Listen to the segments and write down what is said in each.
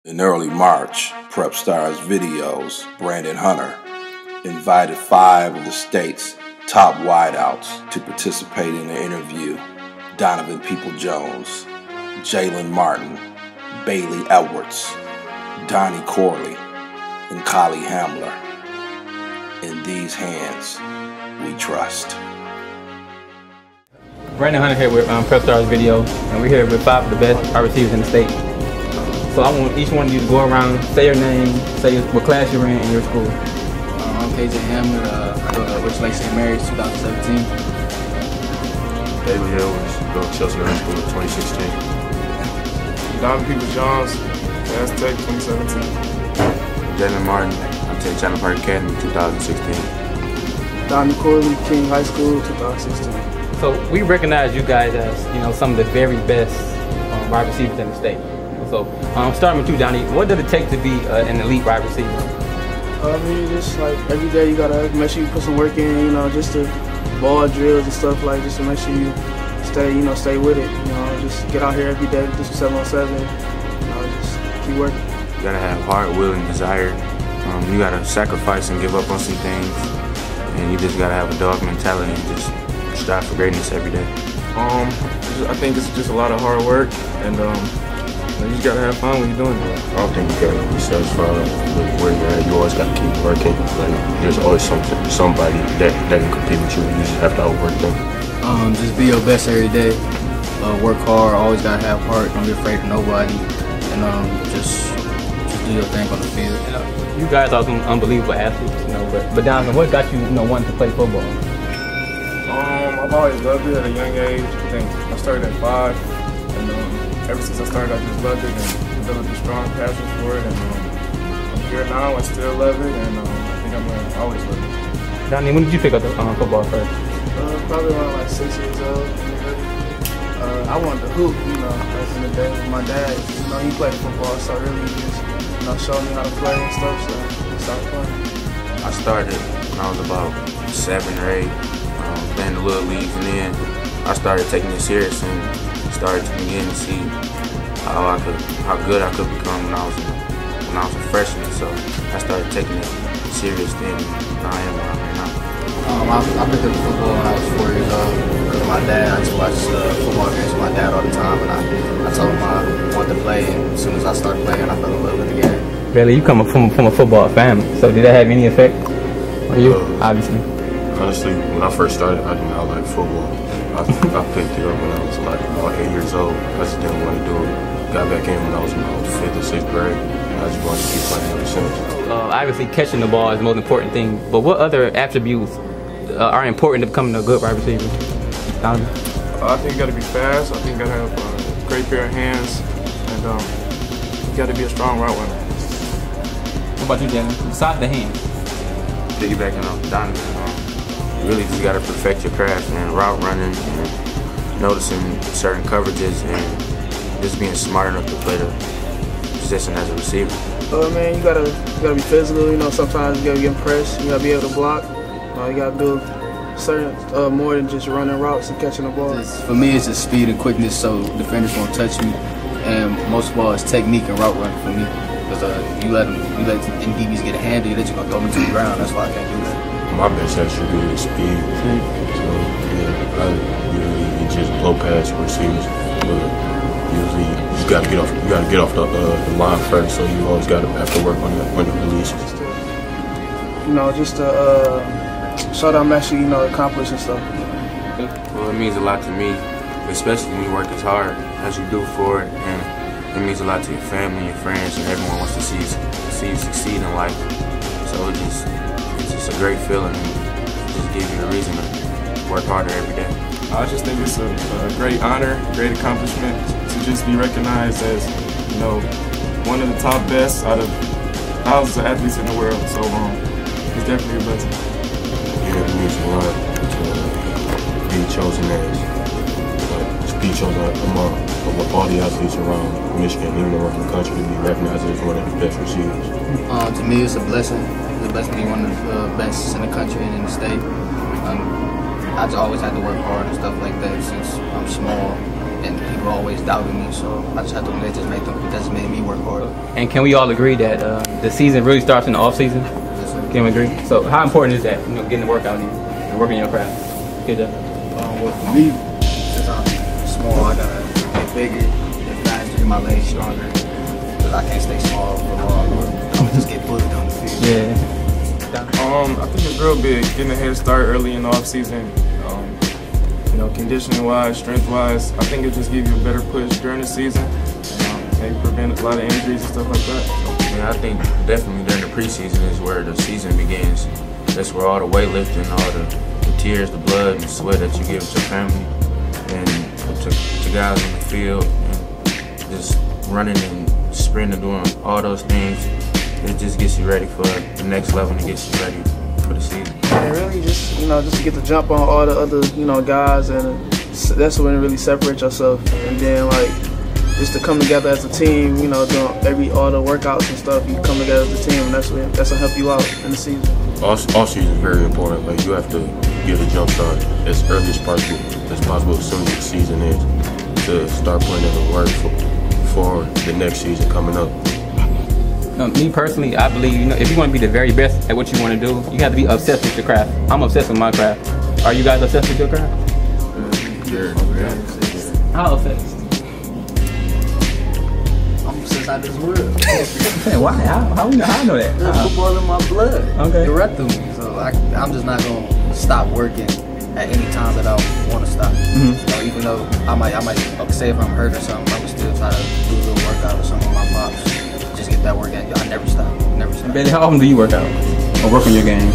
In early March, Prep Stars Videos, Branden Hunter, invited 5 of the state's top wideouts to participate in the interview. Donovan Jones, Jalen Martin, Bailey Edwards, Donnie Corley, and Kahlee Hamler. In these hands, we trust. Branden Hunter here with Prep Stars Video, and we're here with 5 of the best wide receivers in the state. So I want each one of you to go around, say your name, say what class you're in your school. I'm Hamler. I go to Rich Lake St. Mary's 2017. David Edwards, go to Chelsea High School 2016. Donnie Jones, Mass Tech 2017. Jalen Martin, I take Chandler Park Academy 2016. Donnie Corley, King High School 2016. So we recognize you guys as some of the very best wide receivers in the state. So starting with you, Donnie, what does it take to be an elite wide receiver? I mean, just like every day you gotta make sure you put some work in, just the ball drills and stuff, like just to make sure you stay with it. Just get out here every day, do some 7-on-7, just keep working. You gotta have heart, will, and desire. You gotta sacrifice and give up on some things, and you just gotta have a dog mentality and just strive for greatness every day. I think it's just a lot of hard work, and you just gotta have fun when you're doing it. I don't think you gotta be satisfied with where you're at. You always gotta keep working. There's always somebody that can compete with you. You just have to outwork them. Just be your best every day. Work hard. Always gotta have heart. Don't be afraid of nobody. And just do your thing on the field. You guys are some unbelievable athletes, but Donovan, what got you, wanting to play football? I've always loved it at a young age. I think I started at 5, and ever since I started, I just loved it and developed a strong passion for it. And I'm here now. I still love it, and I think I'm gonna always love it. Donnie, when did you pick up the football first? Probably around like 6 years old. I wanted to hoop, back in the day with my dad. He played football, so really he just showed me how to play and stuff. So I started playing. I started when I was about 7 or 8, playing the little leagues, and then I started taking it serious and started to begin to see how good I could become when I was a freshman. So I started taking it serious then, and I am where I'm at now. I picked up football when I was 4 years old because of my dad. I used to watch football games with my dad all the time, and I told him I wanted to play, and as soon as I started playing, I fell in love with the game. Really, you come from a football family, so did that have any effect on you? Obviously. Honestly, when I first started, I did not like football. I picked it up when I was like about 8 years old. I just didn't want to do it. Got back in when I was in 5th or 6th grade. I just wanted to keep playing ever since. Obviously, catching the ball is the most important thing, but what other attributes are important to becoming a good wide receiver? Donovan? I think you gotta be fast. I think you gotta have a great pair of hands, and you gotta be a strong route runner. What about you, Jalen? Besides the hands? Piggybacking off Donovan, you really just gotta perfect your craft, man. Route running and noticing certain coverages and just being smart enough to play the position as a receiver. Man, you gotta be physical. Sometimes you gotta get pressed. You gotta be able to block. You gotta do certain more than just running routes and catching the ball. For me, it's just speed and quickness, so defenders won't touch me. And most of all, it's technique and route running for me. Because you let DBs get a hand, they're just gonna throw me to the ground. That's why I can't do that. My best attribute is speed. So yeah, I usually just blow past receivers, but usually you gotta get off the line first. So you always gotta have to work on the releases. Just to show that I'm actually, accomplishing stuff. Well, it means a lot to me, especially when you work as hard as you do for it, and it means a lot to your family, your friends, and everyone wants to see you succeed in life. So it's just a great feeling, and just gives you a reason to work harder every day. I just think it's a great honor, great accomplishment to just be recognized as, one of the top best out of thousands of athletes in the world. So it's definitely a blessing. Yeah, it means a lot to be chosen among all the athletes around Michigan, even around the country, to be recognized as one of the best receivers. To me, it's a blessing. It's a blessing to be one of the best in the country and in the state. I just always had to work hard and stuff like that since I'm small, and people people always doubted me, so I just had to that just made me work harder. And can we all agree that the season really starts in the off season? Yes, sir. Can we agree? So how important is that? You know, getting the workout in and working your craft. Good job. Well, for me, since I'm small, I gotta get bigger, get faster, get my legs stronger. Because I can't stay small for long, or I'm just get bullied on the field. Yeah. I think it's real big getting a head start early in the off season. You know, conditioning wise, strength wise, I think it just gives you a better push during the season. Maybe prevent a lot of injuries and stuff like that. Yeah, I think definitely during the preseason is where the season begins. That's where all the weightlifting, all the tears, the blood, and sweat that you give to your family and to guys in the field, and just running and sprinting, doing all those things. It just gets you ready for the next level and it gets you ready for the season. And really just, you know, just to get the jump on all the other, you know, guys, and that's when it really separates yourself. And then, like, just to come together as a team, you know, doing all the workouts and stuff, you come together as a team, and that's gonna help you out in the season. All season is very important. Like, you have to get a jump start as early as possible as soon as the season is, to start putting in the work for the next season coming up. Me personally, I believe, you know, if you want to be the very best at what you want to do, you have to be obsessed with your craft. I'm obsessed with my craft. Are you guys obsessed with your craft? How obsessed? I'm obsessed out of this world. Hey, why? How I know that? There's football in my blood. Okay. It right through me. So I'm just not gonna stop working at any time that I want to stop. Mm-hmm. You know, even though I might say if I'm hurt or something, I'm still try to do a little workout or something with my pops. Just get that workout. I never stop. Never stop. Bailey, how often do you work out or work on your game?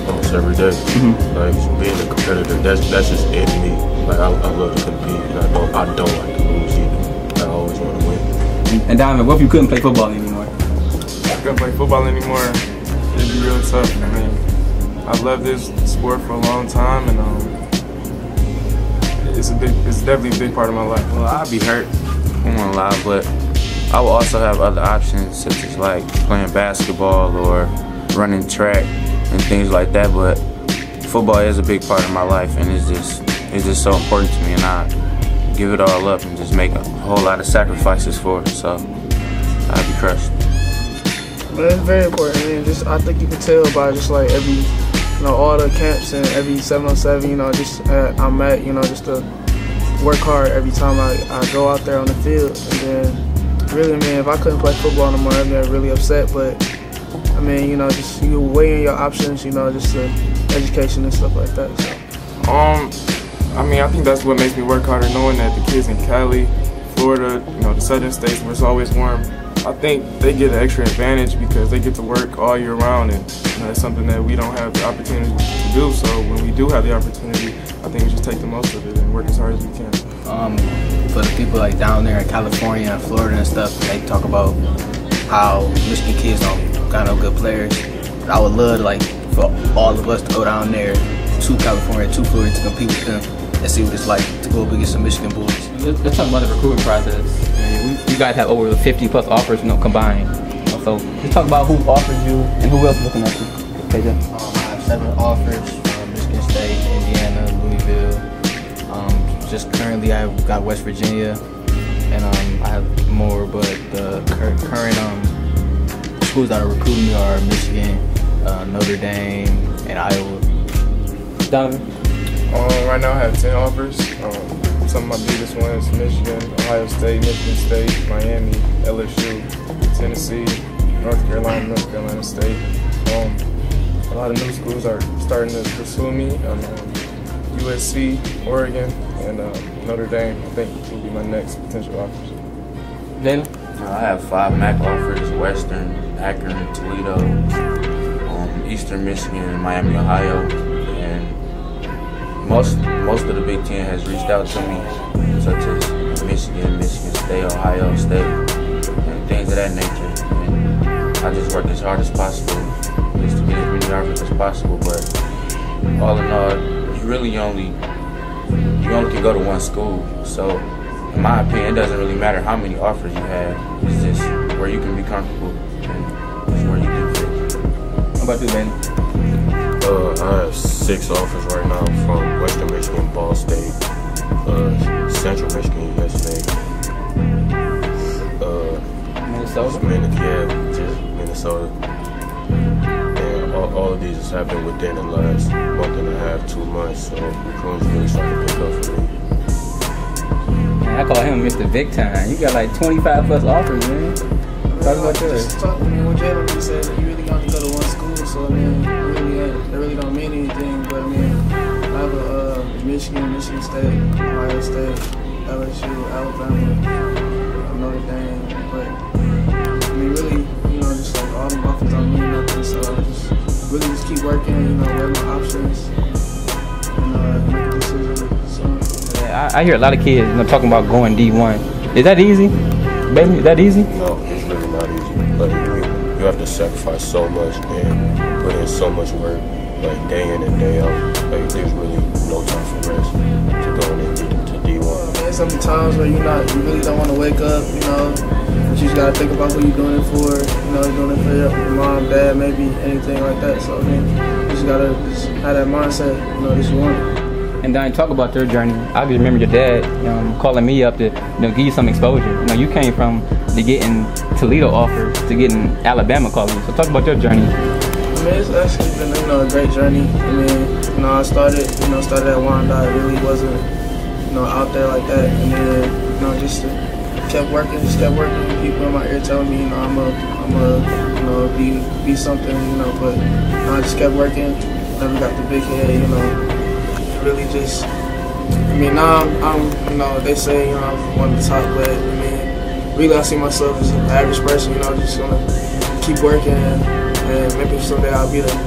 Almost every day. Mm-hmm. Like, being a competitor, that's just in me. Like, I love to compete, and I don't like to lose either. I always want to win. And Donovan, what if you couldn't play football anymore? If I couldn't play football anymore, it'd be really tough. I mean, I love this sport for a long time, and it's definitely a big part of my life. Well, I'd be hurt, I won't lie, but I will also have other options, such as like playing basketball or running track and things like that. But football is a big part of my life, and it's just so important to me, and I give it all up and just make a whole lot of sacrifices for it. So I'd be crushed. But it's very important, man. I think you can tell by just like every, you know, all the camps and every 7-on-7, you know, I'm at, you know, just to work hard every time I go out there on the field. And then really, man, if I couldn't play football no more, I'd be really upset. But I mean, you know, just you weighing your options, you know, just education and stuff like that. So. I mean, I think that's what makes me work harder, knowing that the kids in Kahlee, Florida, you know, the southern states where it's always warm, I think they get an extra advantage because they get to work all year round, and you know, that's something that we don't have the opportunity to do. So when we do have the opportunity, I think we just take the most of it and work as hard as we can. For the people like down there in California and Florida and stuff, they talk about how Michigan kids don't got no good players. But I would love like for all of us to go down there to California, to Florida, to compete with them and see what it's like to go up against some Michigan Bulls. Let's talk about the recruiting process. I mean, you guys have over 50 plus offers, you know, combined. So let's talk about who offers you and who else is looking at you. Okay, Jeff. I have 7 offers from Michigan State, Indiana, Louisville. Just currently I've got West Virginia, and I have more, but the current schools that are recruiting me are Michigan, Notre Dame, and Iowa. Donovan? Right now I have 10 offers. Some of my biggest ones: Michigan, Ohio State, Michigan State, Miami, LSU, Tennessee, North Carolina State. A lot of new schools are starting to pursue me. USC, Oregon, and Notre Dame, I think, will be my next potential offers. Jalen? I have 5 MAC offers: Western, Akron, Toledo, Eastern Michigan, and Miami, Ohio. And most of the Big Ten has reached out to me, such as Michigan, Michigan State, Ohio State, and things of that nature. And I just work as hard as possible just to get as many offers as possible. But all in all, you only can go to one school. So in my opinion, it doesn't really matter how many offers you have. It's just where you can be comfortable and it's where you can fit. How about you, Branden? I have 6 offers right now from Western Michigan, Ball State, Central Michigan, Minnesota? Minnesota. And all of these has happened within the last month and a half, 2 months. So recruiting's really starting to pick up for me. Man, I call him Mr. Big Time. You got like 25 plus offers, man. Talk about yours. Just talking to me when Jalen said that you really got to go to one school, so I mean, it really don't mean anything. But I mean, I have a Michigan State, Ohio State, LSU, Alabama, Notre Dame. But I mean, really, just like all the offers don't mean nothing. So I just keep working, weigh my options, and make a decision. So. Yeah, I hear a lot of kids talking about going D1. Is that easy? Baby, is that easy? No, it's really not easy. Like you have to sacrifice so much and put in so much work, like day in and day out. Like there's really no time for rest to going into D1. There's some times where you really don't want to wake up, but you just gotta think about who you're doing it for. You're doing it for your mom, dad, maybe anything like that. So I mean, you just gotta have that mindset, that you want it. And Donnie, talk about your journey. I just remember your dad calling me up to give you some exposure. You came from getting Toledo offers to getting Alabama calling you. So talk about your journey. I mean, it's actually been a great journey. I mean, I started at Wideouts. It really wasn't out there like that. And then just kept working. People in my ear telling me I'm a be something. But I just kept working. Never got the big head. Really just, now I'm they say, I'm one of the top, but I mean, really I see myself as an average person, just gonna keep working and maybe someday I'll be there.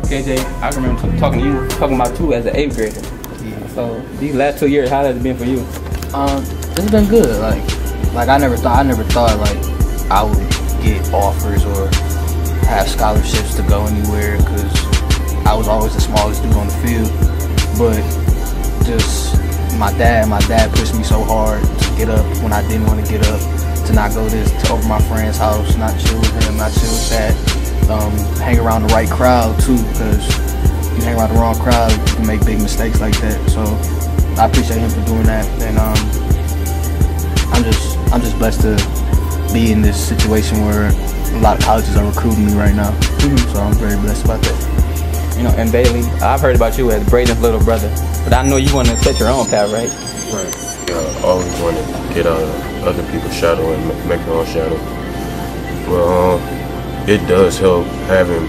KJ, I remember talking about you as an 8th grader. Yeah. So these last 2 years, how has it been for you? It's been good. Like I never thought like I would get offers or have scholarships to go anywhere, because I was always the smallest dude on the field, but just my dad pushed me so hard to get up when I didn't want to get up, to not go to over my friend's house, not chill with him, not chill with that, hang around the right crowd too, because you hang around the wrong crowd, you can make big mistakes like that. So I appreciate him for doing that, and I'm just blessed to be in this situation where a lot of colleges are recruiting me right now. So I'm very blessed about that. And Bailey, I've heard about you as Braden's little brother, but I know you want to set your own path, right? Right. Yeah, I always want to get out of other people's shadow and make your own shadow. Well, it does help having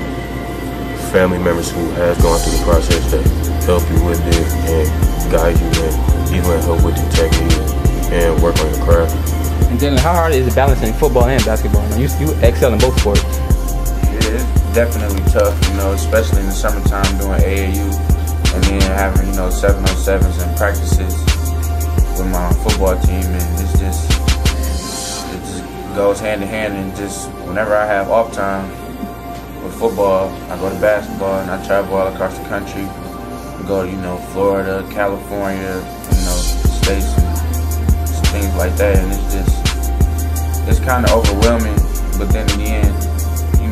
family members who have gone through the process that help you with it and guide you and even help with your technique and work on your craft. And Jalen, how hard is it balancing football and basketball? You excel in both sports. It's definitely tough, especially in the summertime doing AAU and then having, 7-on-7s and practices with my football team, and it just goes hand in hand. And just whenever I have off time with football, I go to basketball and I travel all across the country. I go to, Florida, California, states and things like that, and it's kind of overwhelming, but then in the end,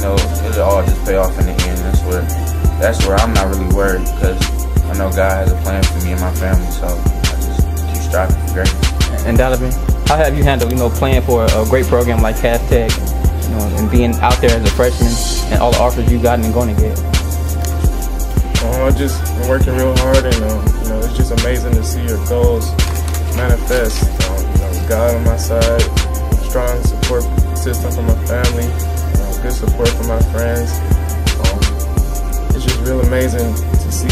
it'll all just pay off in the end. That's where I'm not really worried, because I know God has a plan for me and my family, so I just keep striving for greatness. And Donovan, how have you handled, playing for a great program like Cass Tech, and being out there as a freshman and all the offers you've gotten and going to get? I've just been working real hard, and it's just amazing to see your goals manifest. God on my side, strong support system from my family, good support from my friends. It's just real amazing to see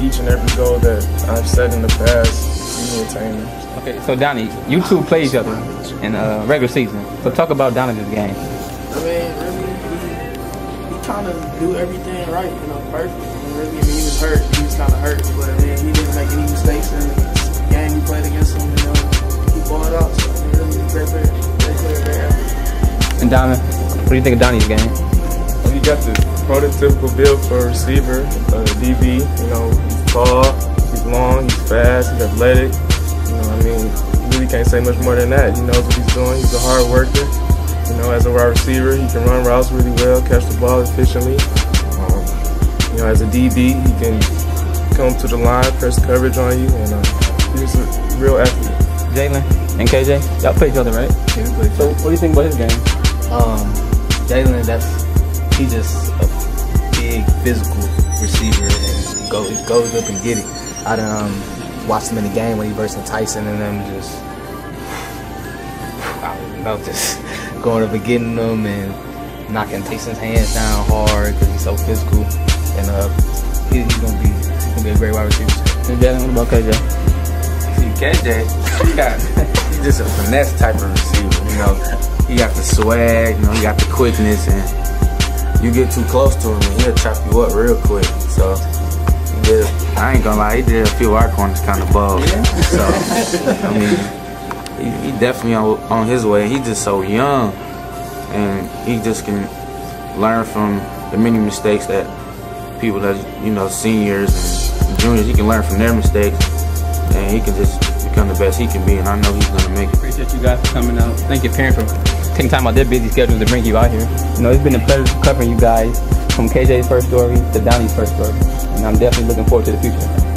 each and every goal that I've set in the past, see me attain them. Okay, so Donnie, you two play each other in regular season. So talk about Donovan's game. I mean, really, he kind of do everything right, perfect. Really, he was hurt. He was kind of hurt, but he didn't make any mistakes in the game we played against him. He balled out. So really, great player, great athlete. And Donovan, what do you think of Donnie's game? Well, he got the prototypical build for a receiver, DB. He's tall, he's long, he's fast, he's athletic. You really can't say much more than that. He knows what he's doing. He's a hard worker. As a wide receiver, he can run routes really well, catch the ball efficiently. As a DB, he can come to the line, press coverage on you, and he's a real athlete. Jalen and KJ, y'all play each other, right? Yeah, we play. So what do you think about his game? Jalen, he's just a big physical receiver and goes up and get it. I done watched him in the game when he versus Tyson and them just, I don't know, just going up and getting them and knocking Tyson's hands down hard because he's so physical. And he's gonna be a great wide receiver. And Jalen, what about KJ? See, KJ, he's just a finesse type of receiver. You know, he got the swag. You know, he got the quickness, and you get too close to him, and he'll chop you up real quick. So I ain't gonna lie, he did a few of our corners kind of bold. Yeah. So I mean, he definitely on his way. He's just so young, and he just can learn from the many mistakes that people that, you know, seniors and juniors, he can learn from their mistakes, and he can just become the best he can be, and I know he's gonna make it. Appreciate you guys for coming out. Thank your parents for taking time out their busy schedule to bring you out here. You know, it's been a pleasure covering you guys from KJ's first story to Donnie's first story, and I'm definitely looking forward to the future.